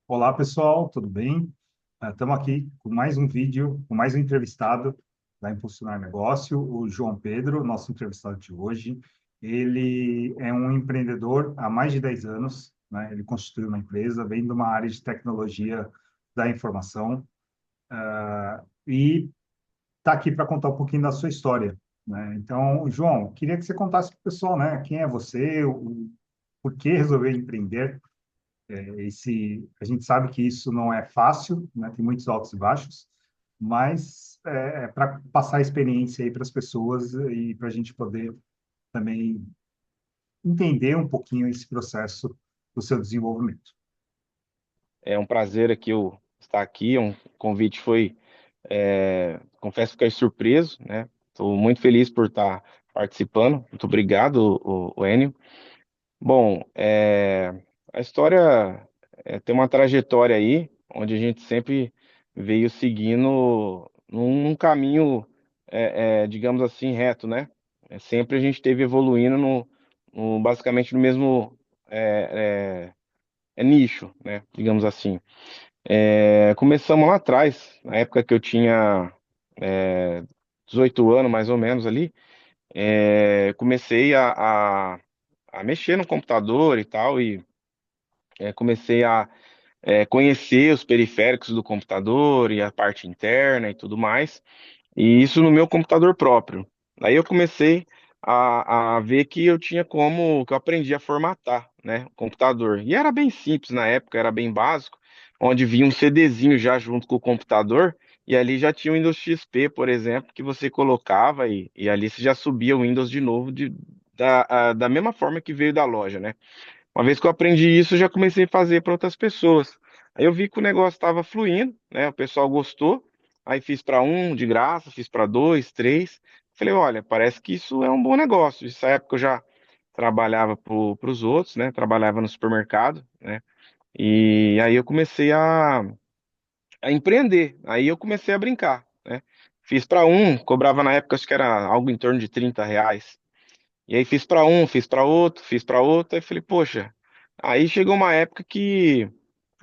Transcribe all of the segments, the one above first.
Olá, pessoal, tudo bem? Estamos aqui com mais um vídeo, com mais um entrevistado da Impulsionar Negócio, o João Pedro, nosso entrevistado de hoje. Ele é um empreendedor há mais de 10 anos, né? Ele constituiu uma empresa, vem de uma área de tecnologia da informação, e está aqui para contar um pouquinho da sua história, né? Então, João, queria que você contasse para o pessoal, né? Quem é você, por que resolveu empreender. A gente sabe que isso não é fácil, né? Tem muitos altos e baixos, mas é para passar a experiência aí para as pessoas e para a gente poder também entender um pouquinho esse processo do seu desenvolvimento. É um prazer aqui eu estar aqui. Um convite foi, confesso que fiquei surpreso, né? Estou muito feliz por estar participando. Muito obrigado, o Enio. Bom, a história tem uma trajetória aí, onde a gente sempre veio seguindo num caminho, digamos assim, reto, né? Sempre a gente esteve evoluindo basicamente no mesmo nicho, né? Digamos assim. Começamos lá atrás, na época que eu tinha é, 18 anos, mais ou menos ali. Comecei a mexer no computador e tal, e comecei a conhecer os periféricos do computador e a parte interna e tudo mais, e isso no meu computador próprio. Aí eu comecei a ver que eu tinha que eu aprendi a formatar, né, o computador. E era bem simples na época, era bem básico, onde vinha um CDzinho já junto com o computador, e ali já tinha o Windows XP, por exemplo, que você colocava e ali você já subia o Windows de novo da mesma forma que veio da loja, né? Uma vez que eu aprendi isso, eu já comecei a fazer para outras pessoas. Aí eu vi que o negócio estava fluindo, né? O pessoal gostou. Aí fiz para um de graça, fiz para dois, três. Falei, olha, parece que isso é um bom negócio. Nessa época eu já trabalhava para os outros, né? Trabalhava no supermercado, né? E aí eu comecei a empreender. Aí eu comecei a brincar, né? Fiz para um, cobrava na época, acho que era algo em torno de R$ 30. E aí fiz para um, fiz para outro, fiz para outro, aí falei, poxa, aí chegou uma época que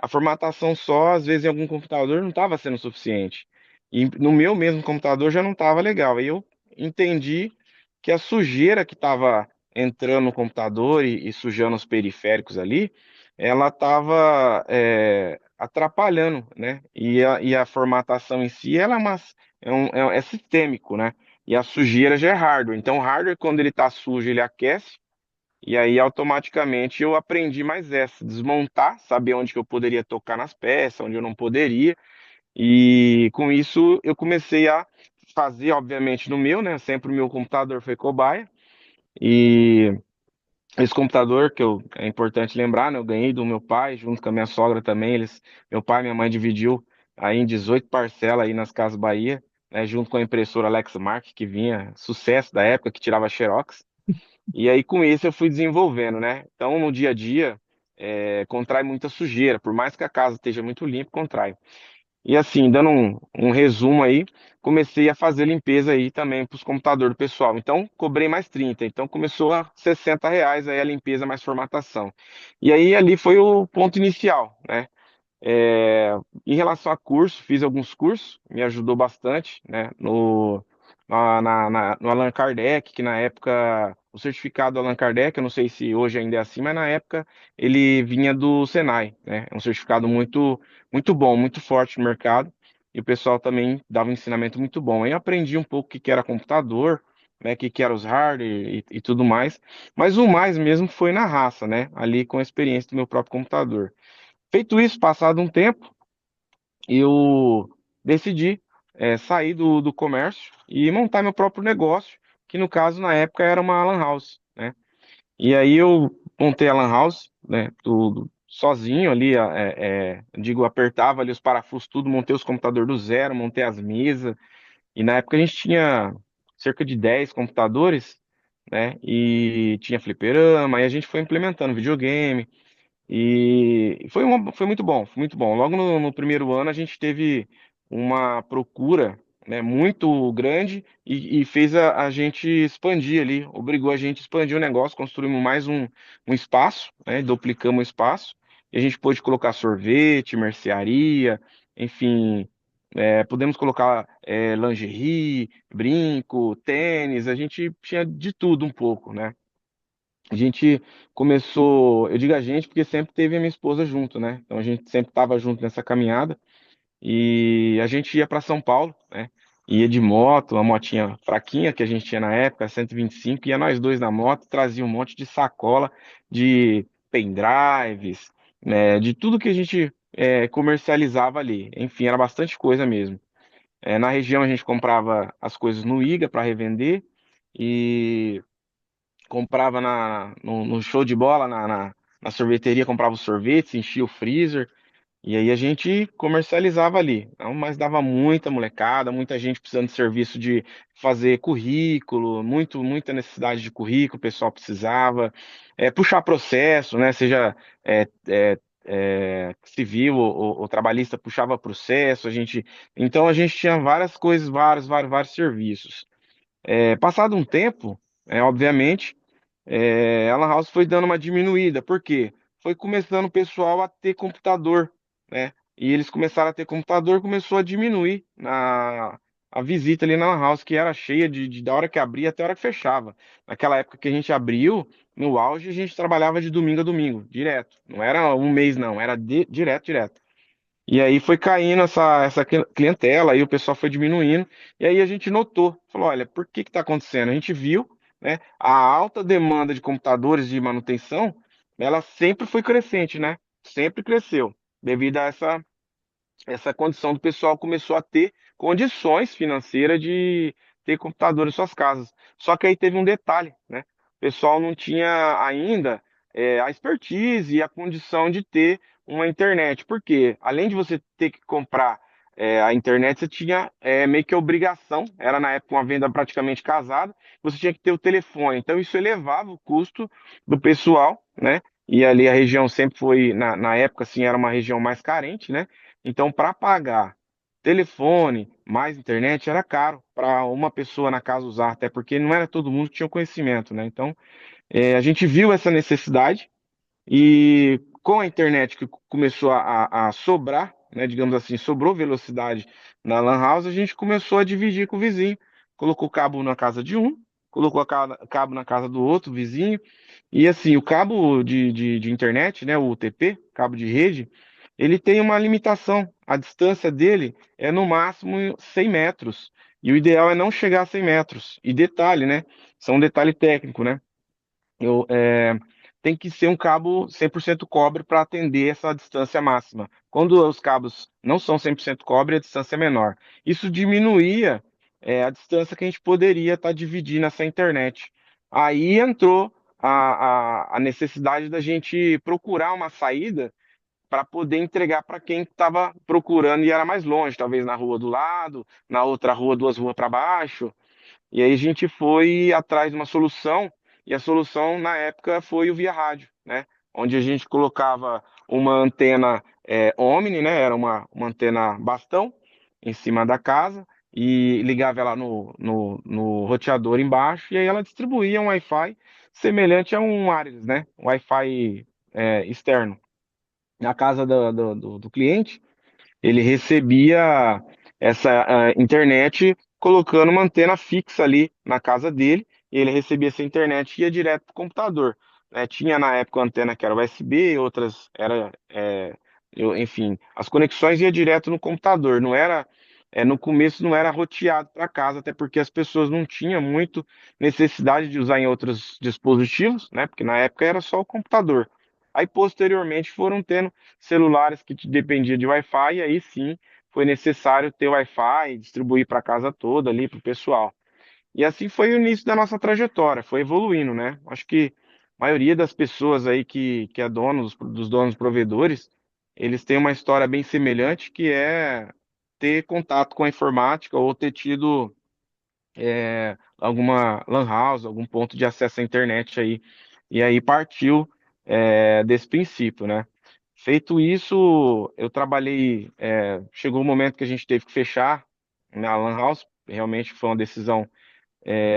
a formatação só, às vezes em algum computador não estava sendo suficiente. E no meu mesmo computador já não estava legal. Aí eu entendi que a sujeira que estava entrando no computador e sujando os periféricos ali, ela estava atrapalhando, né? E a formatação em si, ela é sistêmico, né? E a sujeira já é hardware. Então, o hardware, quando ele está sujo, ele aquece. E aí, automaticamente, eu aprendi mais essa, desmontar, saber onde que eu poderia tocar nas peças, onde eu não poderia. E com isso, eu comecei a fazer, obviamente, no meu, né? Sempre o meu computador foi cobaia. E esse computador, é importante lembrar, né? Eu ganhei do meu pai, junto com a minha sogra também. Meu pai e minha mãe dividiu aí em 18 parcelas aí nas Casas Bahia, né? Junto com a impressora Lexmark, que vinha, sucesso da época, que tirava Xerox. E aí, com isso, eu fui desenvolvendo, né? Então, no dia a dia, contrai muita sujeira. Por mais que a casa esteja muito limpa, contrai. E assim, dando um resumo aí, comecei a fazer limpeza aí também para os computadores do pessoal. Então, cobrei mais 30. Então, começou a R$ 60 aí a limpeza mais formatação. E aí, ali foi o ponto inicial, né? É, Em relação a curso, fiz alguns cursos, me ajudou bastante, né? No Allan Kardec, que na época, o certificado Allan Kardec, eu não sei se hoje ainda é assim, mas na época ele vinha do Senai, né? É um certificado muito, muito bom, muito forte no mercado, e o pessoal também dava um ensinamento muito bom. Aí eu aprendi um pouco o que que era computador, né? O que que era os hardware e tudo mais, mas o mais mesmo foi na raça, né? Ali com a experiência do meu próprio computador. Feito isso, passado um tempo, eu decidi sair do comércio e montar meu próprio negócio, que no caso, na época, era uma lan house, né? E aí eu montei a lan house, né, tudo sozinho ali, digo, apertava ali os parafusos, tudo, montei os computadores do zero, montei as mesas, e na época a gente tinha cerca de 10 computadores, né, e tinha fliperama, e a gente foi implementando videogame, e foi muito bom, foi muito bom. Logo no primeiro ano a gente teve uma procura, né, muito grande e fez a gente expandir ali, obrigou a gente a expandir o negócio, construímos mais um espaço, né, duplicamos o espaço e a gente pôde colocar sorvete, mercearia, enfim, podemos colocar lingerie, brinco, tênis, a gente tinha de tudo um pouco, né? A gente começou, eu digo a gente porque sempre teve a minha esposa junto, né? Então a gente sempre estava junto nessa caminhada. E a gente ia para São Paulo, né? Ia de moto, uma motinha fraquinha que a gente tinha na época, 125, ia nós dois na moto, trazia um monte de sacola de pendrives, né? De tudo que a gente comercializava ali. Enfim, era bastante coisa mesmo. Na região a gente comprava as coisas no IGA para revender e comprava no show de bola, na sorveteria, comprava os sorvetes, enchia o freezer. E aí a gente comercializava ali. Então, mas dava muita molecada, muita gente precisando de serviço de fazer currículo, muita necessidade de currículo, o pessoal precisava. Puxar processo, né? Seja civil ou trabalhista, puxava processo, então a gente tinha várias coisas, vários serviços. Passado um tempo, obviamente. A Lan House foi dando uma diminuída, por quê? Foi começando o pessoal a ter computador, né? E eles começaram a ter computador, começou a diminuir a visita ali na Lan House, que era cheia da hora que abria até a hora que fechava. Naquela época que a gente abriu, no auge, a gente trabalhava de domingo a domingo, direto. Não era um mês, não, era direto, direto. E aí foi caindo essa clientela, aí o pessoal foi diminuindo, e aí a gente notou, falou, olha, por que que está acontecendo? A gente viu, né, a alta demanda de computadores de manutenção, ela sempre foi crescente, né? Sempre cresceu, devido a essa condição do pessoal começou a ter condições financeiras de ter computador em suas casas. Só que aí teve um detalhe, né? O pessoal não tinha ainda a expertise e a condição de ter uma internet. Porque além de você ter que comprar a internet, você tinha meio que obrigação, era na época uma venda praticamente casada, você tinha que ter o telefone. Então isso elevava o custo do pessoal, né? E ali a região sempre foi, na época, assim, era uma região mais carente, né? Então, para pagar telefone mais internet era caro para uma pessoa na casa usar, até porque não era todo mundo que tinha o conhecimento, né? Então, a gente viu essa necessidade e com a internet que começou a sobrar, né, digamos assim, sobrou velocidade na Lan House, a gente começou a dividir com o vizinho. Colocou cabo na casa de um, colocou cabo na casa do outro vizinho. E assim, o cabo de internet, né, o UTP, cabo de rede, ele tem uma limitação. A distância dele é no máximo 100 metros. E o ideal é não chegar a 100 metros. E detalhe, né? Isso é um detalhe técnico, né? Eu, tem que ser um cabo 100% cobre para atender essa distância máxima. Quando os cabos não são 100% cobre, a distância é menor. Isso diminuía, a distância que a gente poderia estar dividindo essa internet. Aí entrou a necessidade da gente procurar uma saída para poder entregar para quem estava procurando e era mais longe, talvez na rua do lado, na outra rua, duas ruas para baixo. E aí a gente foi atrás de uma solução, e a solução na época foi o via rádio, né? Onde a gente colocava uma antena Omni, né? Era uma antena bastão em cima da casa e ligava ela no roteador embaixo e aí ela distribuía um Wi-Fi semelhante a um Wireless, né? Um Wi-Fi externo. Na casa do cliente, ele recebia essa internet colocando uma antena fixa ali na casa dele, e ele recebia essa internet e ia direto para o computador. Tinha na época antena que era USB, outras era, enfim, as conexões ia direto no computador, não era, no começo não era roteado para casa, até porque as pessoas não tinham muito necessidade de usar em outros dispositivos, né? Porque na época era só o computador. Aí posteriormente foram tendo celulares que dependiam de Wi-Fi, e aí sim foi necessário ter Wi-Fi e distribuir para a casa toda ali para o pessoal. E assim foi o início da nossa trajetória, foi evoluindo, né? Acho que a maioria das pessoas aí que é dono dos donos provedores, eles têm uma história bem semelhante, que é ter contato com a informática ou ter tido alguma lan house, algum ponto de acesso à internet aí. E aí partiu desse princípio, né? Feito isso, eu trabalhei. Chegou o momento que a gente teve que fechar na Lan House. Realmente foi uma decisão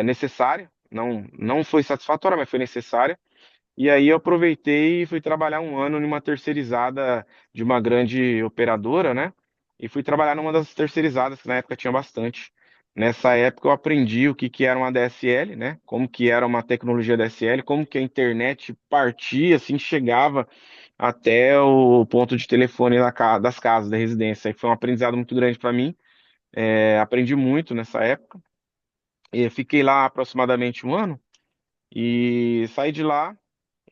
necessária. Não foi satisfatória, mas foi necessária. E aí eu aproveitei e fui trabalhar um ano numa terceirizada de uma grande operadora, né? E fui trabalhar numa das terceirizadas, que na época tinha bastante. Nessa época eu aprendi o que que era uma DSL, né? Como que era uma tecnologia DSL, como que a internet partia, assim, chegava até o ponto de telefone das casas, da residência. E foi um aprendizado muito grande para mim. Aprendi muito nessa época. E fiquei lá aproximadamente um ano e saí de lá.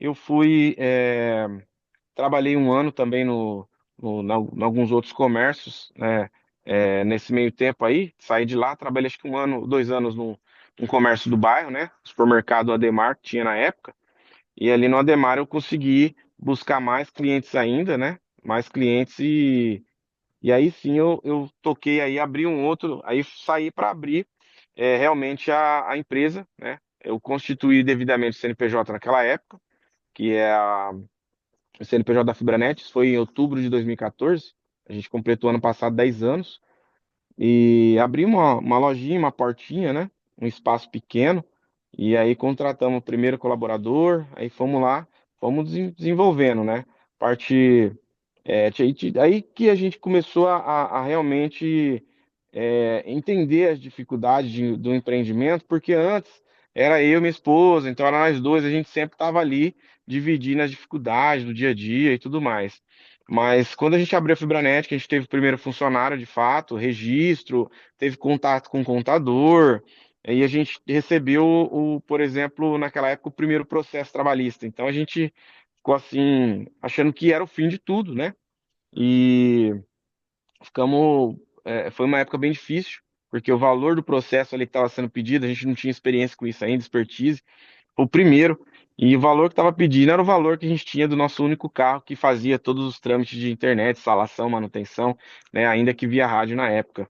Eu trabalhei um ano também em alguns outros comércios, né? Nesse meio tempo aí, saí de lá, trabalhei acho que um ano, 2 anos num comércio do bairro, né? Supermercado Ademar que tinha na época. E ali no Ademar eu consegui buscar mais clientes ainda, né? Mais clientes e aí sim eu toquei aí, abri um outro, aí saí para abrir realmente a empresa, né? Eu constituí devidamente o CNPJ naquela época, que é o CNPJ da Fibranet, isso foi em outubro de 2014. A gente completou ano passado 10 anos e abrimos uma lojinha, uma portinha, né? Um espaço pequeno. E aí contratamos o primeiro colaborador, aí fomos lá, fomos desenvolvendo, né? Parte aí que a gente começou a realmente entender as dificuldades do empreendimento, porque antes era eu e minha esposa, então era nós dois, a gente sempre estava ali dividindo as dificuldades do dia a dia e tudo mais. Mas quando a gente abriu a Fibranet, que a gente teve o primeiro funcionário de fato, registro, teve contato com o contador, aí a gente recebeu, por exemplo, naquela época, o primeiro processo trabalhista. Então a gente ficou assim, achando que era o fim de tudo, né? E ficamos. Foi uma época bem difícil, porque o valor do processo ali que estava sendo pedido, a gente não tinha experiência com isso ainda, expertise, foi o primeiro. E o valor que estava pedindo era o valor que a gente tinha do nosso único carro que fazia todos os trâmites de internet, instalação, manutenção, né, ainda que via rádio na época.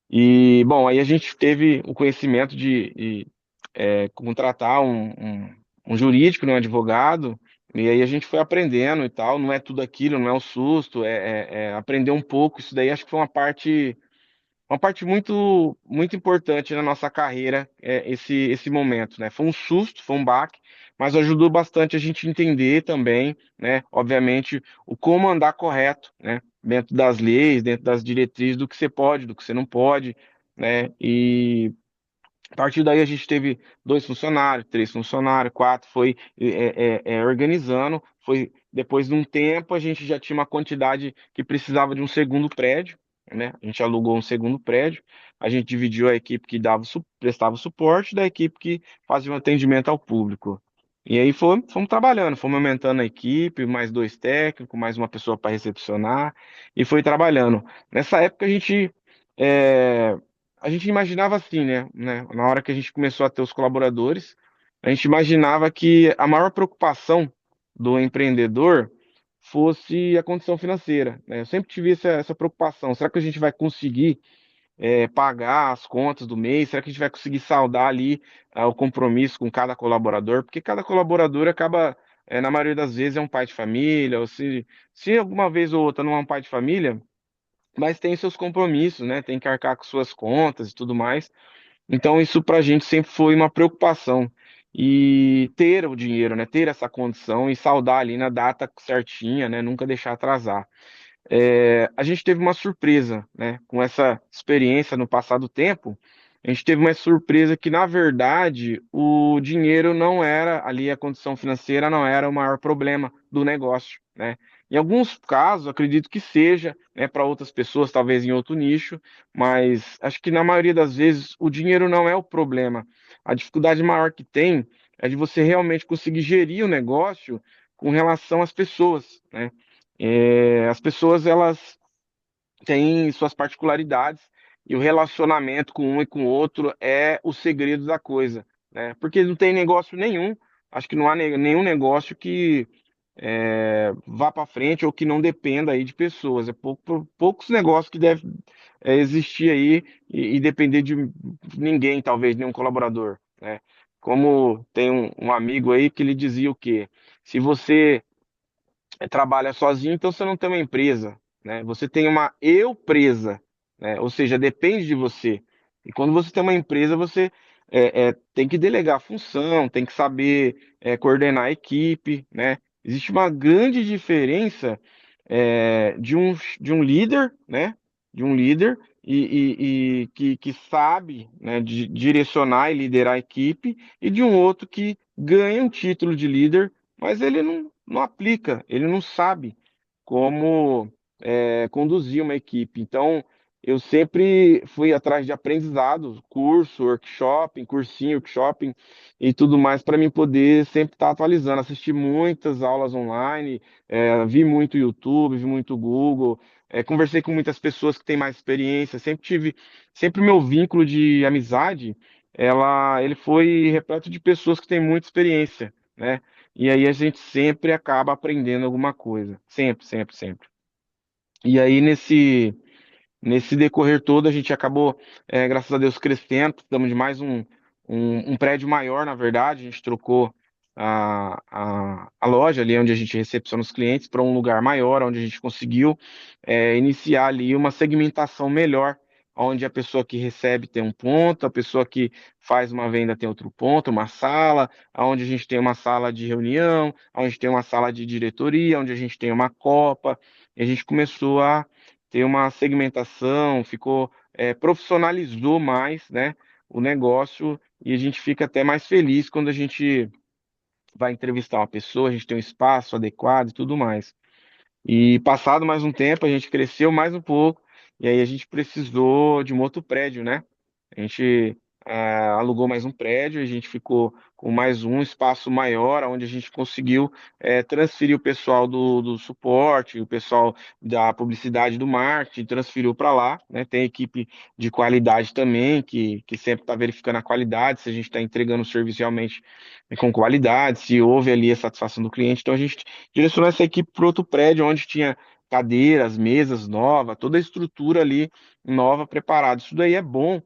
E, bom, aí a gente teve o conhecimento de contratar um jurídico, né, um advogado, e aí a gente foi aprendendo e tal. Não é tudo aquilo, não é o susto, é aprender um pouco. Isso daí acho que foi uma parte muito, muito importante na nossa carreira, esse momento, né? Foi um susto, foi um baque, mas ajudou bastante a gente entender também, né? Obviamente, o como andar correto, né? Dentro das leis, dentro das diretrizes do que você pode, do que você não pode, né? E a partir daí a gente teve 2 funcionários, 3 funcionários, quatro, foi organizando. Foi depois de um tempo a gente já tinha uma quantidade que precisava de um segundo prédio, né? A gente alugou um segundo prédio, a gente dividiu a equipe que prestava suporte da equipe que fazia um atendimento ao público. E aí fomos trabalhando, fomos aumentando a equipe, mais 2 técnicos, mais uma pessoa para recepcionar, e foi trabalhando. Nessa época é, a gente imaginava assim, né? Na hora que a gente começou a ter os colaboradores, a gente imaginava que a maior preocupação do empreendedor fosse a condição financeira, né? Eu sempre tive essa preocupação. Será que a gente vai conseguir pagar as contas do mês? Será que a gente vai conseguir saldar ali o compromisso com cada colaborador? Porque cada colaborador acaba, na maioria das vezes, é um pai de família, ou se alguma vez ou outra não é um pai de família, mas tem seus compromissos, né? Tem que arcar com suas contas e tudo mais. Então, isso para a gente sempre foi uma preocupação. E ter o dinheiro, né? Ter essa condição e saldar ali na data certinha, né? Nunca deixar atrasar. A gente teve uma surpresa, né? Com essa experiência no passado tempo, a gente teve uma surpresa que, na verdade, o dinheiro não era ali, a condição financeira não era o maior problema do negócio, né? Em alguns casos, acredito que seja, né, para outras pessoas, talvez em outro nicho, mas acho que na maioria das vezes o dinheiro não é o problema. A dificuldade maior que tem é de você realmente conseguir gerir o negócio com relação às pessoas, né? As pessoas elas têm suas particularidades e o relacionamento com um e com o outro é o segredo da coisa, né? Porque não tem negócio nenhum, acho que não há nenhum negócio que vá para frente ou que não dependa aí de pessoas. Poucos negócios que devem existir aí e depender de ninguém, talvez nenhum colaborador, né? Como tem um amigo aí que ele dizia o quê? Se você trabalha sozinho, então você não tem uma empresa, né? Você tem uma eu presa, né? Ou seja, depende de você. E quando você tem uma empresa, você tem que delegar função, tem que saber coordenar a equipe, né? Existe uma grande diferença de um líder, né? De um líder e que sabe, né, direcionar e liderar a equipe, e de um outro que ganha um título de líder, mas ele não aplica, ele não sabe como conduzir uma equipe. Então, eu sempre fui atrás de aprendizado, curso, workshop, cursinho, workshop e tudo mais para mim poder sempre estar atualizando. Assisti muitas aulas online, vi muito YouTube, vi muito Google, conversei com muitas pessoas que têm mais experiência. Sempre meu vínculo de amizade, ele foi repleto de pessoas que têm muita experiência, né? E aí a gente sempre acaba aprendendo alguma coisa. Sempre, sempre, sempre. E aí nesse decorrer todo a gente acabou, graças a Deus, crescendo. Precisamos de mais um prédio maior, na verdade. A gente trocou a loja ali onde a gente recepciona os clientes para um lugar maior, onde a gente conseguiu iniciar ali uma segmentação melhor, onde a pessoa que recebe tem um ponto, a pessoa que faz uma venda tem outro ponto, uma sala, onde a gente tem uma sala de reunião, onde tem uma sala de diretoria, onde a gente tem uma copa. E a gente começou a ter uma segmentação, profissionalizou mais, né, o negócio, e a gente fica até mais feliz quando a gente vai entrevistar uma pessoa, a gente tem um espaço adequado e tudo mais. E passado mais um tempo, a gente cresceu mais um pouco, e aí a gente precisou de um outro prédio, né? A gente alugou mais um prédio, a gente ficou com mais um espaço maior, onde a gente conseguiu transferir o pessoal do suporte, o pessoal da publicidade do marketing, transferiu para lá, né? Tem equipe de qualidade também, que sempre está verificando a qualidade, se a gente está entregando o serviço realmente com qualidade, se houve ali a satisfação do cliente. Então a gente direcionou essa equipe para outro prédio, onde tinha cadeiras, mesas novas, toda a estrutura ali nova, preparada. Isso daí é bom,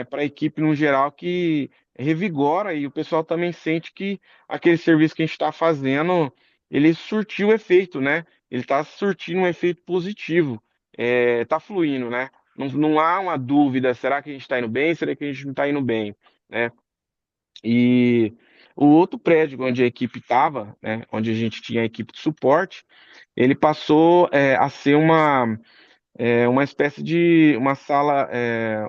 para a equipe no geral, que revigora, e o pessoal também sente que aquele serviço que a gente está fazendo, ele surtiu efeito, né? Ele está surtindo um efeito positivo, está fluindo, né? Não há uma dúvida, será que a gente está indo bem, será que a gente não está indo bem, né? E o outro prédio onde a equipe estava, né, onde a gente tinha a equipe de suporte, ele passou a ser uma espécie de uma sala,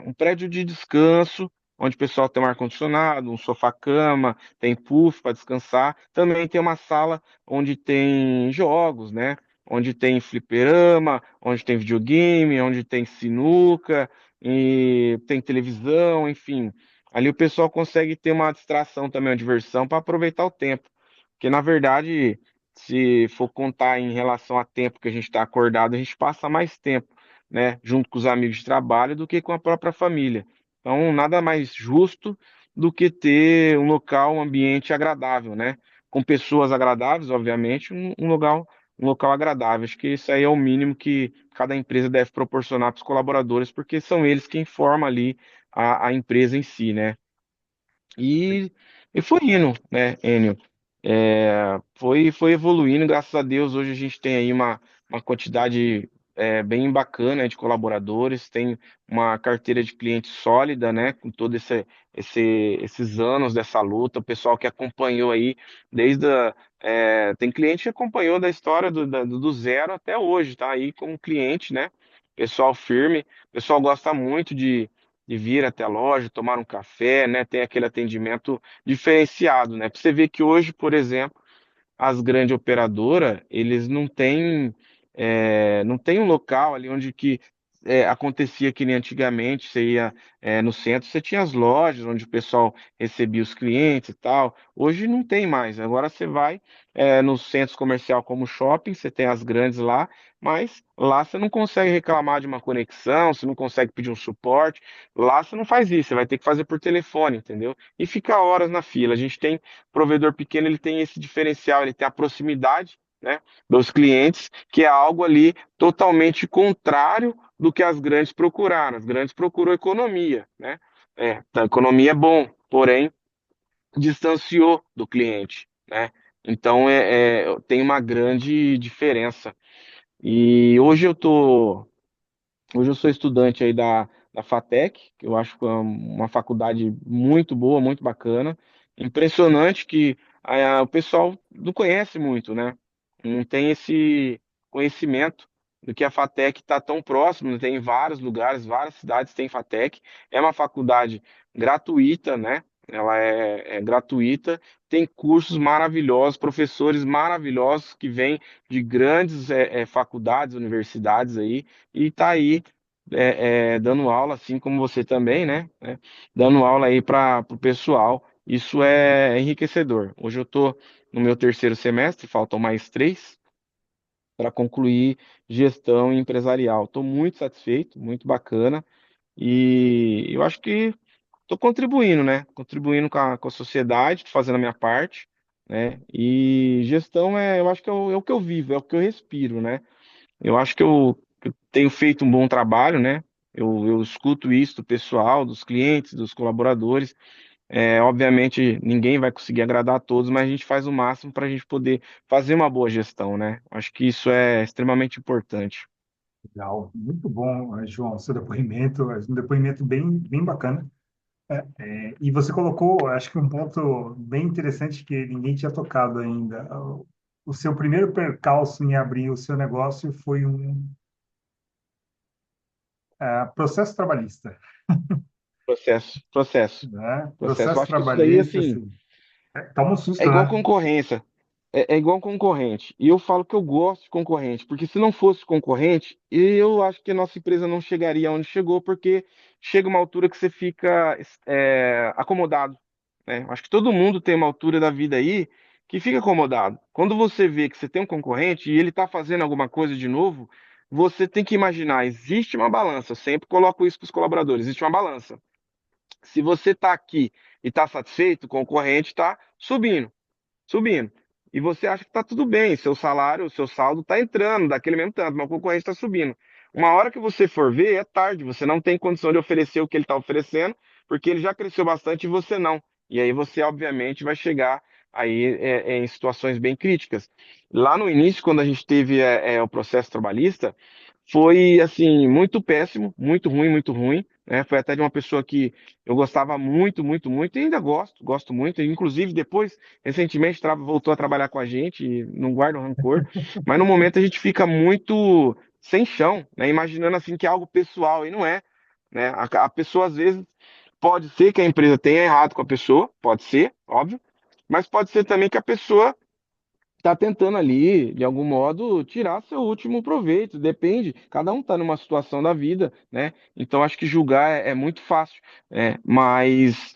um prédio de descanso, onde o pessoal tem um ar-condicionado, um sofá-cama, tem puff para descansar. Também tem uma sala onde tem jogos, né? Onde tem fliperama, onde tem videogame, onde tem sinuca, e tem televisão, enfim. Ali o pessoal consegue ter uma distração também, uma diversão para aproveitar o tempo. Porque, na verdade, se for contar em relação a tempo que a gente está acordado, a gente passa mais tempo, né, junto com os amigos de trabalho do que com a própria família. Então, nada mais justo do que ter um local, um ambiente agradável, né? Com pessoas agradáveis, obviamente, um local agradável. Acho que isso aí é o mínimo que cada empresa deve proporcionar para os colaboradores, porque são eles quem formam ali a empresa em si, né? E, e foi indo, né, Enio? Foi evoluindo, graças a Deus. Hoje a gente tem aí uma quantidade bem bacana de colaboradores, tem uma carteira de clientes sólida, né, com todo esses anos dessa luta. O pessoal que acompanhou aí desde tem cliente que acompanhou da história do zero até hoje, tá aí como cliente, né? Pessoal firme, o pessoal gosta muito de vir até a loja, tomar um café, né? Tem aquele atendimento diferenciado, né? Pra você ver que hoje, por exemplo, as grandes operadoras, eles não tem um local ali onde que acontecia que nem antigamente. Você ia no centro, você tinha as lojas onde o pessoal recebia os clientes e tal. Hoje não tem mais. Agora você vai nos centros comerciais como shopping, você tem as grandes lá, mas lá você não consegue reclamar de uma conexão, você não consegue pedir um suporte. Lá você não faz isso, você vai ter que fazer por telefone, entendeu? E fica horas na fila. A gente tem provedor pequeno, ele tem esse diferencial, ele tem a proximidade, né, dos clientes, que é algo ali totalmente contrário do que as grandes procuraram. As grandes procuram economia, né? A economia é bom, porém distanciou do cliente, né? Então tem uma grande diferença. E hoje eu sou estudante aí da FATEC, que eu acho que é uma faculdade muito boa, muito bacana. Impressionante que o pessoal não conhece muito, né? Não tem esse conhecimento do que a FATEC está tão próximo, tem em vários lugares, várias cidades tem FATEC. É uma faculdade gratuita, né? Ela é gratuita, tem cursos maravilhosos, professores maravilhosos que vêm de grandes faculdades, universidades aí, e está aí dando aula, assim como você também, né? Dando aula aí para o pessoal. Isso é enriquecedor. Hoje eu estou no meu terceiro semestre, faltam mais três para concluir gestão empresarial. Estou muito satisfeito, muito bacana, e eu acho que estou contribuindo, né? Contribuindo com a sociedade, tô fazendo a minha parte, né? E gestão eu acho que é o que eu vivo, é o que eu respiro, né? Eu acho que eu tenho feito um bom trabalho, né? Eu escuto isso do pessoal, dos clientes, dos colaboradores. Obviamente, ninguém vai conseguir agradar a todos, mas a gente faz o máximo para a gente poder fazer uma boa gestão, né? Acho que isso é extremamente importante. Legal, muito bom, João, seu depoimento, um depoimento bem bacana. E você colocou, acho que um ponto bem interessante que ninguém tinha tocado ainda. O seu primeiro percalço em abrir o seu negócio foi um processo trabalhista, Processo, processo, né? processo. Eu Processo acho que isso daí, trabalhista, assim, assim, toma um é susto, igual né? concorrência. É igual concorrente. E eu falo que eu gosto de concorrente, porque se não fosse concorrente, eu acho que a nossa empresa não chegaria onde chegou, porque chega uma altura que você fica acomodado, né? Acho que todo mundo tem uma altura da vida aí que fica acomodado. Quando você vê que você tem um concorrente e ele está fazendo alguma coisa de novo, você tem que imaginar, existe uma balança. Eu sempre coloco isso para os colaboradores, existe uma balança. Se você está aqui e está satisfeito, o concorrente está subindo. E você acha que está tudo bem, seu salário, seu saldo está entrando daquele mesmo tanto, mas o concorrente está subindo. Uma hora que você for ver, é tarde, você não tem condição de oferecer o que ele está oferecendo, porque ele já cresceu bastante e você não. E aí você, obviamente, vai chegar aí em situações bem críticas. Lá no início, quando a gente teve o processo trabalhista, foi assim, muito péssimo, muito ruim, né? Foi até de uma pessoa que eu gostava muito, e ainda gosto muito, inclusive depois recentemente voltou a trabalhar com a gente, e não guarda rancor, mas no momento a gente fica muito sem chão, né? Imaginando assim que é algo pessoal, e não é, né? A pessoa às vezes pode ser que a empresa tenha errado com a pessoa, pode ser, óbvio, mas pode ser também que a pessoa está tentando ali, de algum modo, tirar seu último proveito. Depende, cada um está numa situação da vida, né? Então acho que julgar é muito fácil, mas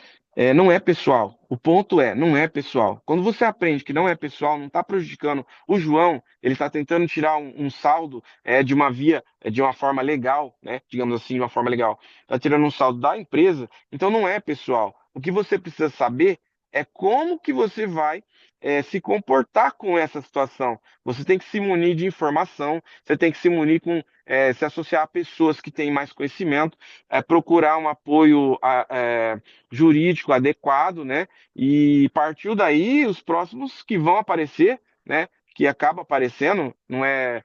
não é pessoal. O ponto não é pessoal. Quando você aprende que não é pessoal, não está prejudicando o João, ele está tentando tirar um saldo de uma via, de uma forma legal, né? Digamos assim, de uma forma legal. Está tirando um saldo da empresa, então não é pessoal. O que você precisa saber é como que você vai se comportar com essa situação. Você tem que se munir de informação, você tem que se munir se associar a pessoas que têm mais conhecimento, procurar um apoio jurídico adequado, né? E partiu daí os próximos que vão aparecer, né? Que acaba aparecendo, não é?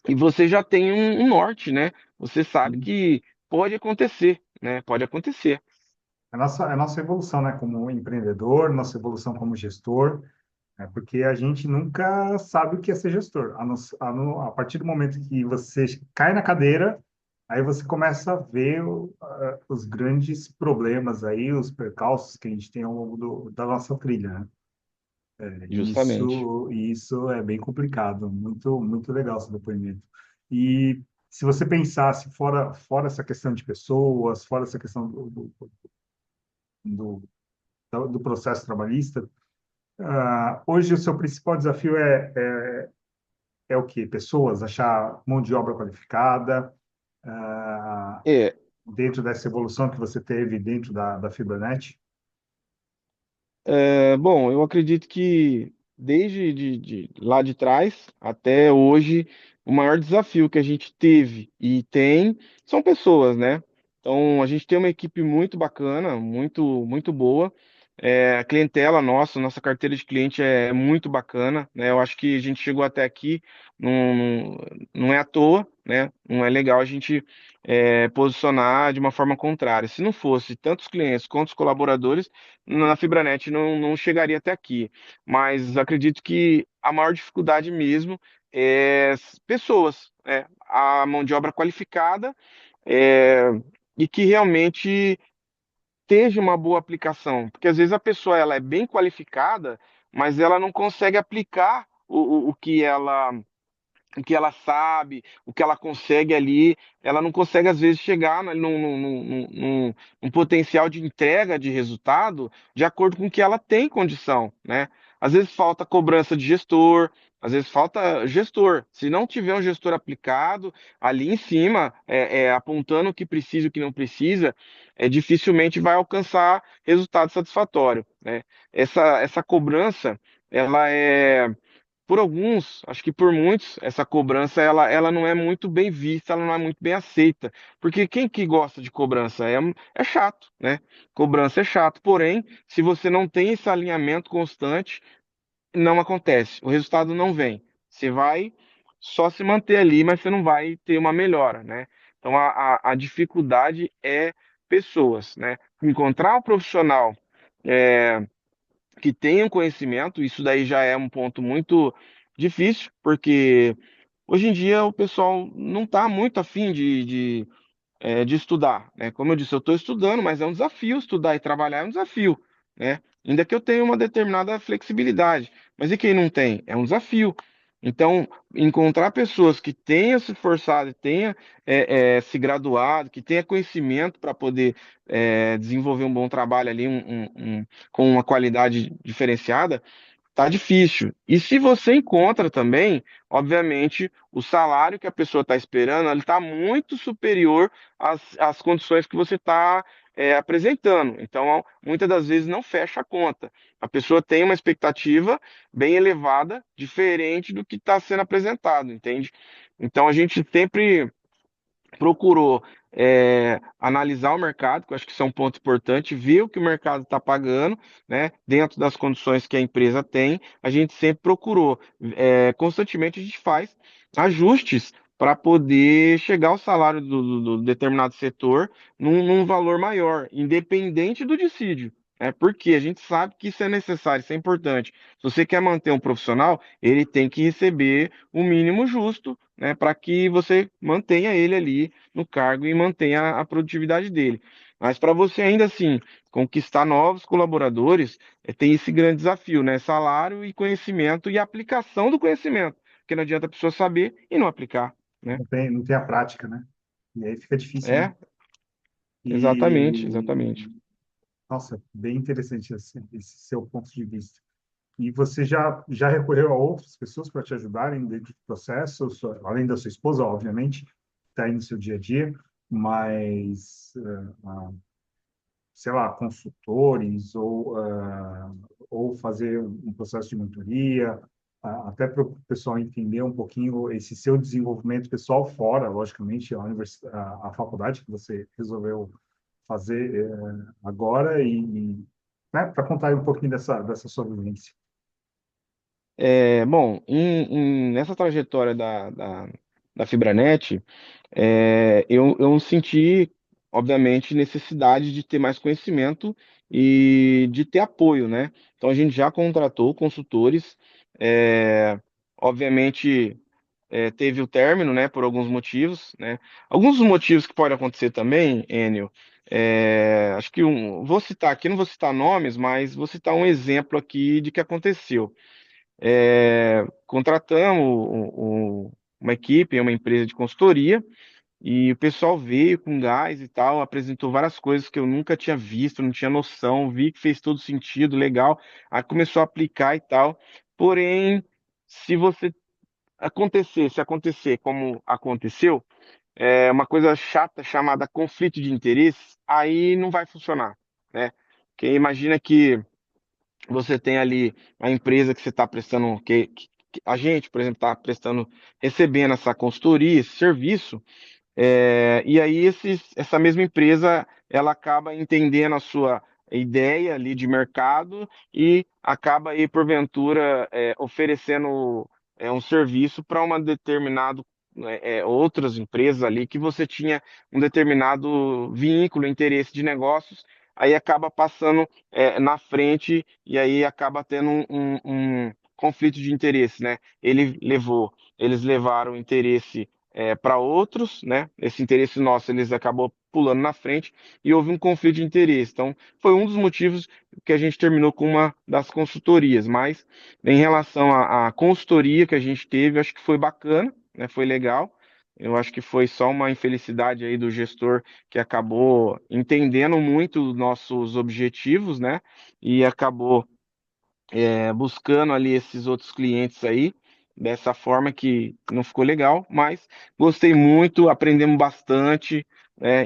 E você já tem um norte, né? Você sabe que pode acontecer, né? Pode acontecer. A nossa evolução, né, como empreendedor, nossa evolução como gestor, porque a gente nunca sabe o que é ser gestor. A partir do momento que você cai na cadeira, aí você começa a ver os grandes problemas aí, os percalços que a gente tem ao longo da nossa trilha, né? Justamente. Isso é bem complicado, muito legal esse depoimento. E se você pensasse fora essa questão de pessoas, fora essa questão do, do processo trabalhista, hoje o seu principal desafio é o quê? Pessoas, achar mão de obra qualificada, É, dentro dessa evolução que você teve dentro da Fibranet? bom, eu acredito que desde de lá de trás até hoje, o maior desafio que a gente teve e tem são pessoas, né? Então, a gente tem uma equipe muito bacana, muito boa. A clientela nossa carteira de cliente é muito bacana, né? Eu acho que a gente chegou até aqui, não, não, não é à toa, né? Não é legal a gente posicionar de uma forma contrária. Se não fosse tantos clientes quanto os colaboradores, na Fibranet não chegaria até aqui. Mas acredito que a maior dificuldade mesmo é pessoas, né? A mão de obra qualificada, é, e que realmente esteja uma boa aplicação, porque às vezes a pessoa ela é bem qualificada, mas ela não consegue aplicar o que ela sabe, o que ela consegue ali, ela não consegue às vezes chegar num potencial de entrega de resultado de acordo com o que ela tem condição, né? Às vezes falta cobrança de gestor, às vezes falta gestor. Se não tiver um gestor aplicado ali em cima, apontando o que precisa e o que não precisa, dificilmente vai alcançar resultado satisfatório, né? Essa cobrança, ela é por alguns, acho que por muitos, essa cobrança ela não é muito bem vista, ela não é muito bem aceita. Porque quem que gosta de cobrança é chato, né? Cobrança é chato. Porém, se você não tem esse alinhamento constante, não acontece. O resultado não vem. Você vai só se manter ali, mas você não vai ter uma melhora, né? Então a dificuldade é pessoas, né? Encontrar um profissional. é, que tenham conhecimento, isso daí já é um ponto muito difícil, porque hoje em dia o pessoal não está muito afim de estudar, né? Como eu disse, eu estou estudando, mas é um desafio estudar e trabalhar, é um desafio, né? Ainda que eu tenha uma determinada flexibilidade, mas e quem não tem? É um desafio. Então, encontrar pessoas que tenham se esforçado, tenha se graduado, que tenha conhecimento para poder desenvolver um bom trabalho ali, com uma qualidade diferenciada, tá difícil. E se você encontra também, obviamente, o salário que a pessoa está esperando, ele está muito superior às condições que você está apresentando. Então, muitas das vezes não fecha a conta. A pessoa tem uma expectativa bem elevada, diferente do que está sendo apresentado, entende? Então, a gente sempre procurou analisar o mercado, que eu acho que isso é um ponto importante, ver o que o mercado está pagando, né, dentro das condições que a empresa tem, a gente sempre procurou, constantemente a gente faz ajustes para poder chegar ao salário do determinado setor num valor maior, independente do dissídio. Porque a gente sabe que isso é necessário, isso é importante. Se você quer manter um profissional, ele tem que receber o mínimo justo, né, para que você mantenha ele ali no cargo e mantenha a produtividade dele. Mas para você ainda assim conquistar novos colaboradores, tem esse grande desafio, né? Salário e conhecimento e aplicação do conhecimento, porque não adianta a pessoa saber e não aplicar, né? Não tem a prática, né? E aí fica difícil, né? É, exatamente, exatamente. E, nossa, bem interessante esse seu ponto de vista. E você já recorreu a outras pessoas para te ajudarem dentro do processo, além da sua esposa, obviamente, que está aí no seu dia a dia, mas, sei lá, consultores ou fazer um processo de mentoria, até para o pessoal entender um pouquinho esse seu desenvolvimento pessoal fora, logicamente, a faculdade que você resolveu fazer agora e né, para contar aí um pouquinho dessa sua vivência. Bom, nessa trajetória da Fibranet, eu senti, obviamente, necessidade de ter mais conhecimento e de ter apoio, né? Então a gente já contratou consultores, é, obviamente teve o término, né, por alguns motivos, né? Alguns dos motivos que podem acontecer também, Enio, acho que vou citar aqui, não vou citar nomes, mas vou citar um exemplo aqui de que aconteceu. Contratamos uma equipe, uma empresa de consultoria, e o pessoal veio com gás e tal, apresentou várias coisas que eu nunca tinha visto, não tinha noção, vi que fez todo sentido, legal, aí começou a aplicar e tal. Porém, se você se acontecer como aconteceu, uma coisa chata chamada conflito de interesses, aí não vai funcionar, né? Porque imagina que você tem ali a empresa que você está prestando, que a gente, por exemplo, está prestando, recebendo essa consultoria, esse serviço, e aí essa mesma empresa ela acaba entendendo a sua ideia ali de mercado e acaba aí, porventura, oferecendo um serviço para uma determinado outras empresas ali que você tinha um determinado vínculo, interesse de negócios, aí acaba passando na frente e aí acaba tendo um conflito de interesse, né? Eles levaram o interesse para outros, né? Esse interesse nosso eles acabou pulando na frente e houve um conflito de interesse. Então, foi um dos motivos que a gente terminou com uma das consultorias. Mas, em relação à consultoria que a gente teve, acho que foi bacana, né? Foi legal. Eu acho que foi só uma infelicidade aí do gestor que acabou entendendo muito os nossos objetivos, né? E acabou buscando ali esses outros clientes aí, dessa forma que não ficou legal, mas gostei muito, aprendemos bastante.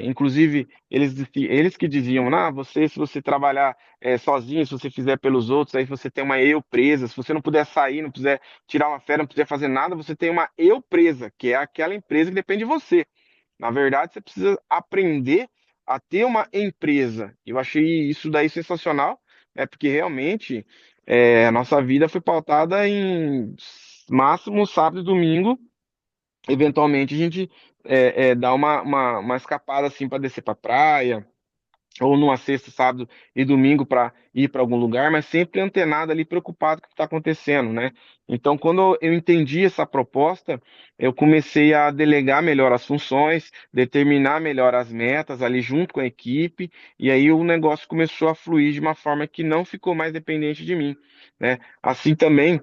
Inclusive, eles que diziam, se você trabalhar sozinho, se você fizer pelos outros, aí você tem uma eu presa, se você não puder sair, não puder tirar uma férias, não puder fazer nada, você tem uma eu presa, que é aquela empresa que depende de você. Na verdade, você precisa aprender a ter uma empresa. Eu achei isso daí sensacional, porque realmente a nossa vida foi pautada em máximo sábado e domingo. Eventualmente a gente dá uma escapada assim para descer para praia, ou numa sexta, sábado e domingo para ir para algum lugar, mas sempre antenado ali, preocupado com o que está acontecendo, né? Então, quando eu entendi essa proposta, eu comecei a delegar melhor as funções, determinar melhor as metas ali junto com a equipe, e aí o negócio começou a fluir de uma forma que não ficou mais dependente de mim, né? Assim também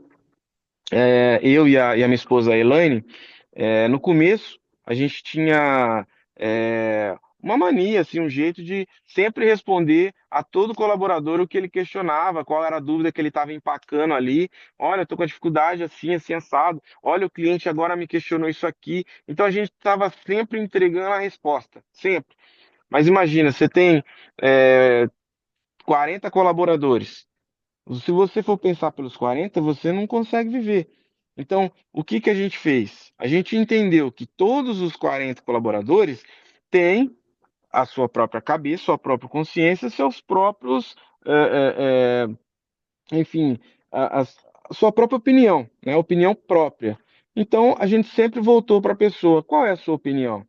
eu e a minha esposa Elaine, no começo a gente tinha uma mania, assim, um jeito de sempre responder a todo colaborador o que ele questionava, qual era a dúvida que ele estava empacando ali. Olha, eu estou com a dificuldade assim, assim, assado. Olha, o cliente agora me questionou isso aqui. Então a gente estava sempre entregando a resposta, sempre. Mas imagina, você tem é, 40 colaboradores. Se você for pensar pelos 40, você não consegue viver. Então, o que que a gente fez? A gente entendeu que todos os 40 colaboradores têm a sua própria cabeça, sua própria consciência, seus próprios, enfim, a sua própria opinião, né? Opinião própria. Então, a gente sempre voltou para a pessoa. Qual é a sua opinião?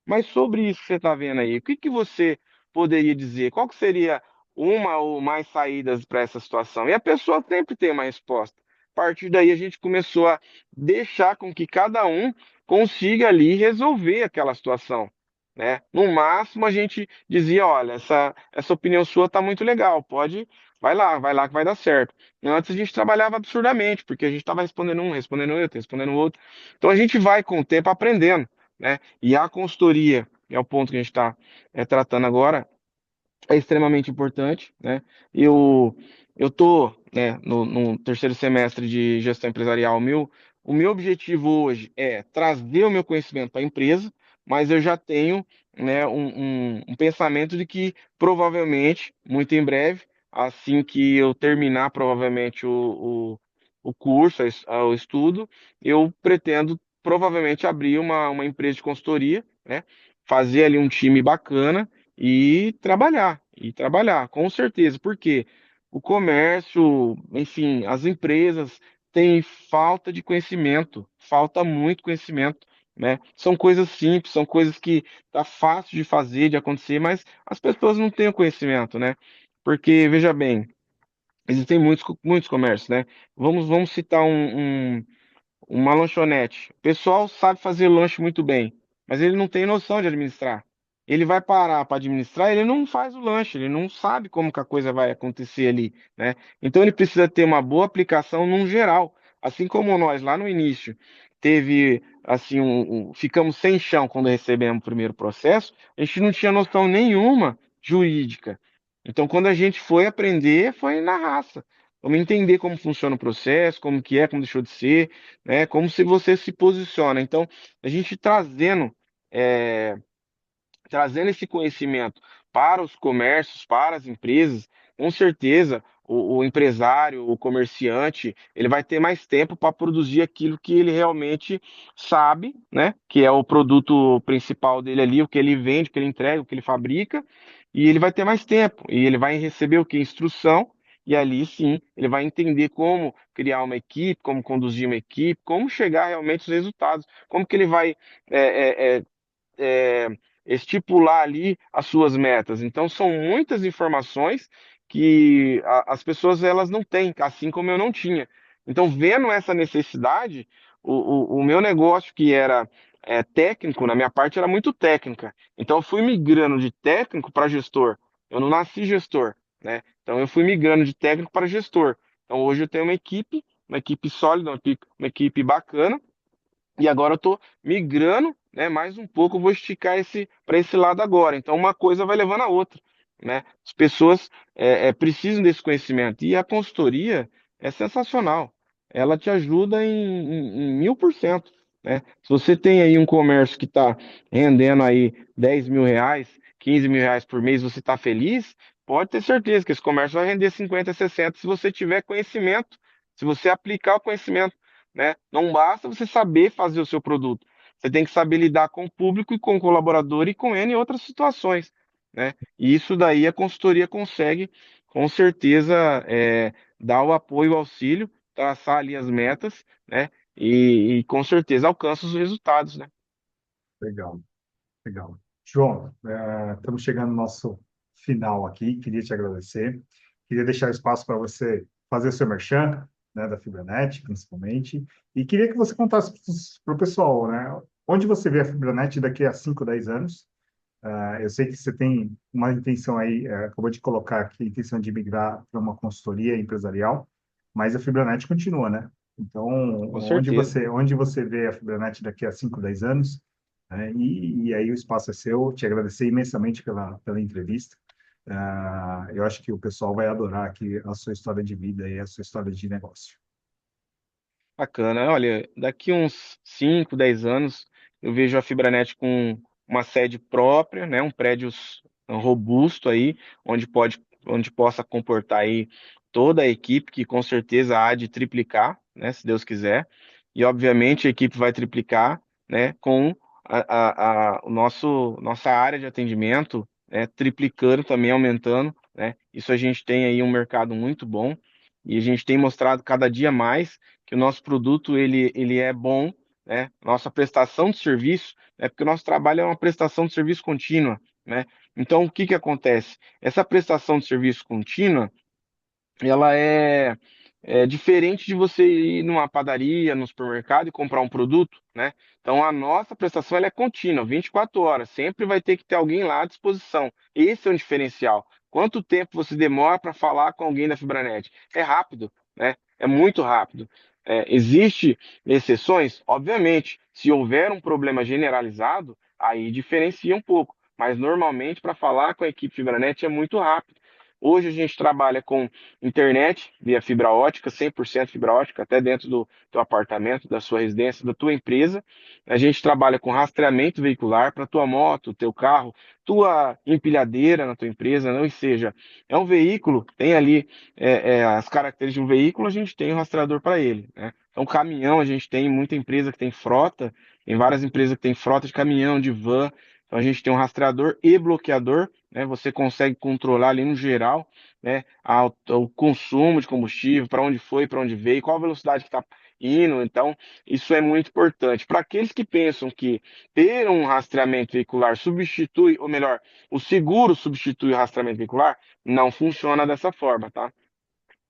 Mas sobre isso que você está vendo aí, o que que você poderia dizer? Qual que seria uma ou mais saídas para essa situação? E a pessoa sempre tem uma resposta. A partir daí a gente começou a deixar com que cada um consiga ali resolver aquela situação, né? No máximo a gente dizia, olha, essa opinião sua está muito legal, pode, vai lá que vai dar certo. Antes a gente trabalhava absurdamente, porque a gente estava respondendo um, respondendo outro, respondendo outro. Então a gente vai com o tempo aprendendo, né? E a consultoria, que é o ponto que a gente está tratando agora, é extremamente importante, né? Eu eu tô, né, no terceiro semestre de gestão empresarial. O meu objetivo hoje é trazer o meu conhecimento para a empresa, mas eu já tenho, né, um pensamento de que provavelmente, muito em breve, assim que eu terminar provavelmente o curso, o estudo, eu pretendo provavelmente abrir uma empresa de consultoria, né? Fazer ali um time bacana e trabalhar, com certeza, porque o comércio, enfim, as empresas têm falta de conhecimento, falta muito conhecimento, né? São coisas simples, são coisas que tá fácil de fazer, de acontecer, mas as pessoas não têm o conhecimento, né? Porque, veja bem, existem muitos comércios, né? Vamos citar uma lanchonete. O pessoal sabe fazer lanche muito bem, mas ele não tem noção de administrar. Ele vai parar para administrar, ele não faz o lanche, ele não sabe como que a coisa vai acontecer ali, né? Então ele precisa ter uma boa aplicação num geral, assim como nós lá no início teve assim ficamos sem chão quando recebemos o primeiro processo, a gente não tinha noção nenhuma jurídica. Então quando a gente foi aprender, foi na raça. Vamos entender como funciona o processo, como que é, como deixou de ser, né? Como se você se posiciona. Então, a gente é, trazendo esse conhecimento para os comércios, para as empresas, com certeza o empresário, o comerciante, ele vai ter mais tempo para produzir aquilo que ele realmente sabe, né? Que é o produto principal dele ali, o que ele vende, o que ele entrega, o que ele fabrica. e ele vai ter mais tempo, e ele vai receber o que? Instrução, e ali sim ele vai entender como criar uma equipe, como conduzir uma equipe, como chegar realmente aos resultados, como que ele vai é, é, é, é, estipular ali as suas metas. Então, são muitas informações que as pessoas elas não têm, assim como eu não tinha. Então, vendo essa necessidade, o meu negócio que era técnico, na minha parte era muito técnica. Então, eu fui migrando de técnico para gestor. Eu não nasci gestor, né? Então, eu fui migrando de técnico para gestor. Então, hoje eu tenho uma equipe sólida, uma equipe bacana, e agora eu estou migrando, né, mais um pouco, eu vou esticar esse para esse lado agora. Então uma coisa vai levando a outra, né? As pessoas precisam desse conhecimento e a consultoria é sensacional. Ela te ajuda em 1000%, né? Se você tem aí um comércio que está rendendo aí R$ 10.000, R$ 15.000 por mês, você está feliz, pode ter certeza que esse comércio vai render 50, 60 se você tiver conhecimento, se você aplicar o conhecimento, né? Não basta você saber fazer o seu produto. Você tem que saber lidar com o público e com o colaborador e com N outras situações, né? E isso daí a consultoria consegue, com certeza, dar o apoio, o auxílio, traçar ali as metas, né? E com certeza alcança os resultados, né? Legal, legal. João, estamos chegando no nosso final aqui. Queria te agradecer. Queria deixar espaço para você fazer o seu merchan, né, da Fibranet, principalmente. E queria que você contasse para o pessoal, né, onde você vê a Fibranet daqui a 5, 10 anos. Eu sei que você tem uma intenção aí, acabou de colocar aqui, intenção de migrar para uma consultoria empresarial, mas a Fibranet continua, né? Então, Com certeza. onde você vê a Fibranet daqui a 5, 10 anos, né? E aí o espaço é seu. Te agradecer imensamente pela entrevista. Eu acho que o pessoal vai adorar aqui a sua história de vida e a sua história de negócio. Bacana. Olha, daqui uns 5, 10 anos, eu vejo a Fibranet com uma sede própria, né, um prédio robusto aí, onde possa comportar aí toda a equipe, que com certeza há de triplicar, né, se Deus quiser. E obviamente a equipe vai triplicar, né, com o nossa área de atendimento, né, triplicando também, aumentando, né. Isso a gente tem aí um mercado muito bom e a gente tem mostrado cada dia mais que o nosso produto ele é bom, né? Nossa prestação de serviço, né? Porque o nosso trabalho é uma prestação de serviço contínua, né? Então, o que que acontece? Essa prestação de serviço contínua, ela é diferente de você ir numa padaria, no supermercado e comprar um produto, né? Então, a nossa prestação ela é contínua, 24 horas, sempre vai ter que ter alguém lá à disposição. Esse é um diferencial. Quanto tempo você demora para falar com alguém da Fibranet? É rápido, né? É muito rápido. Existe exceções? Obviamente, se houver um problema generalizado, aí diferencia um pouco. Mas normalmente, para falar com a equipe Fibranet é muito rápido. Hoje a gente trabalha com internet via fibra ótica, 100% fibra ótica, até dentro do teu apartamento, da sua residência, da tua empresa. A gente trabalha com rastreamento veicular para tua moto, teu carro, tua empilhadeira na tua empresa, não, ou seja, é um veículo, tem ali as características de um veículo, a gente tem um rastreador para ele, né? Então, caminhão, a gente tem muita empresa que tem frota, tem várias empresas que têm frota de caminhão, de van. Então, a gente tem um rastreador e bloqueador, né? Você consegue controlar ali no geral, né, o consumo de combustível, para onde foi, para onde veio, qual a velocidade que está indo. Então, isso é muito importante. Para aqueles que pensam que ter um rastreamento veicular substitui, ou melhor, o seguro substitui o rastreamento veicular, não funciona dessa forma, tá?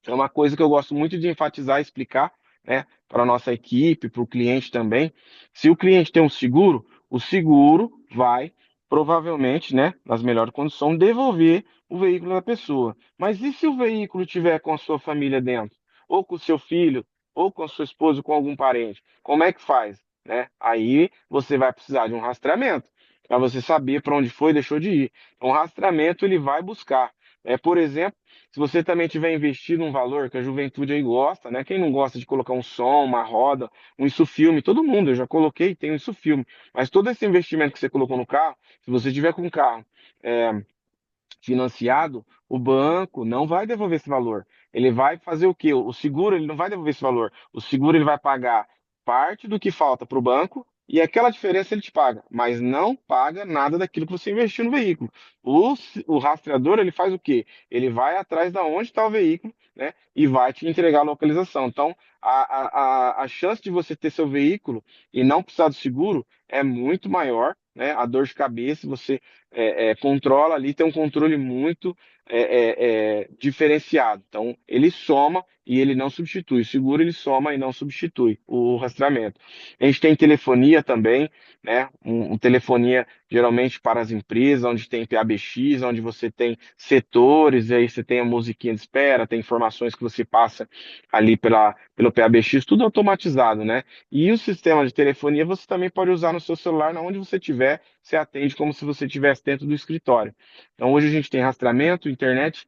É uma coisa que eu gosto muito de enfatizar e explicar, né, para a nossa equipe, para o cliente também. Se o cliente tem um seguro, o seguro vai provavelmente, né, nas melhores condições, devolver o veículo da pessoa. Mas e se o veículo tiver com a sua família dentro, ou com o seu filho, ou com a sua esposa, ou com algum parente? Como é que faz, né? Aí você vai precisar de um rastreamento para você saber para onde foi, deixou de ir. Então, o rastreamento ele vai buscar. Por exemplo, se você também tiver investido um valor que a juventude aí gosta, né? Quem não gosta de colocar um som, uma roda, um isso-filme, todo mundo, eu já coloquei, tem um isso-filme. Mas todo esse investimento que você colocou no carro, se você tiver com um carro é, financiado, o banco não vai devolver esse valor. Ele vai fazer o quê? O seguro ele não vai devolver esse valor. O seguro ele vai pagar parte do que falta para o banco e aquela diferença ele te paga, mas não paga nada daquilo que você investiu no veículo. O rastreador, ele faz o quê? Ele vai atrás da onde está o veículo, né? E vai te entregar a localização. Então, a chance de você ter seu veículo e não precisar do seguro é muito maior, né? A dor de cabeça, você controla ali, tem um controle muito diferenciado. Então, ele soma e ele não substitui. O seguro, ele soma e não substitui o rastreamento. A gente tem telefonia também, né? Telefonia geralmente para as empresas, onde tem PABX, onde você tem setores, e aí você tem a musiquinha de espera, tem informações que você passa ali pelo PABX, tudo automatizado, né? E o sistema de telefonia você também pode usar no seu celular, onde você estiver, você atende como se você estivesse dentro do escritório. Então hoje a gente tem rastreamento, internet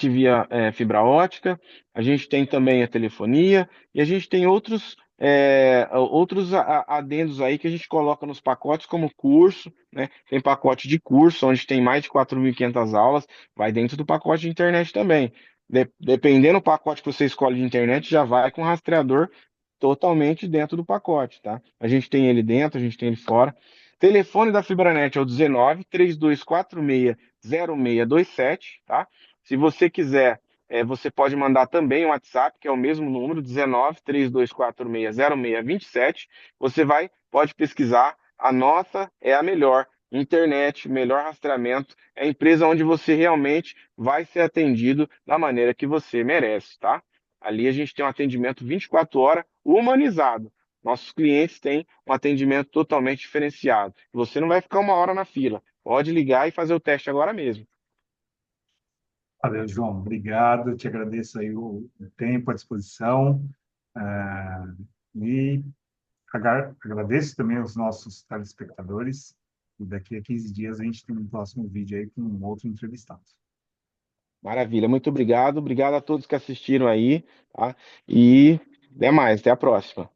via fibra ótica, a gente tem também a telefonia e a gente tem outros adendos aí que a gente coloca nos pacotes como curso, né? Tem pacote de curso, onde tem mais de 4.500 aulas, vai dentro do pacote de internet também. Dependendo do pacote que você escolhe de internet, já vai com rastreador totalmente dentro do pacote, tá? A gente tem ele dentro, a gente tem ele fora. Telefone da Fibranet é o 19 3246 0627, tá? Se você quiser, você pode mandar também um WhatsApp, que é o mesmo número, 19 3246 0627. Pode pesquisar. A nossa é a melhor internet, melhor rastreamento. É a empresa onde você realmente vai ser atendido da maneira que você merece, tá? Ali a gente tem um atendimento 24 horas humanizado. Nossos clientes têm um atendimento totalmente diferenciado. Você não vai ficar uma hora na fila. Pode ligar e fazer o teste agora mesmo. Valeu, João. Obrigado. Te agradeço aí o tempo, a disposição. E agradeço também aos nossos telespectadores. E daqui a 15 dias a gente tem um próximo vídeo aí com um outro entrevistado. Maravilha, muito obrigado. Obrigado a todos que assistiram aí, tá? E até mais, até a próxima.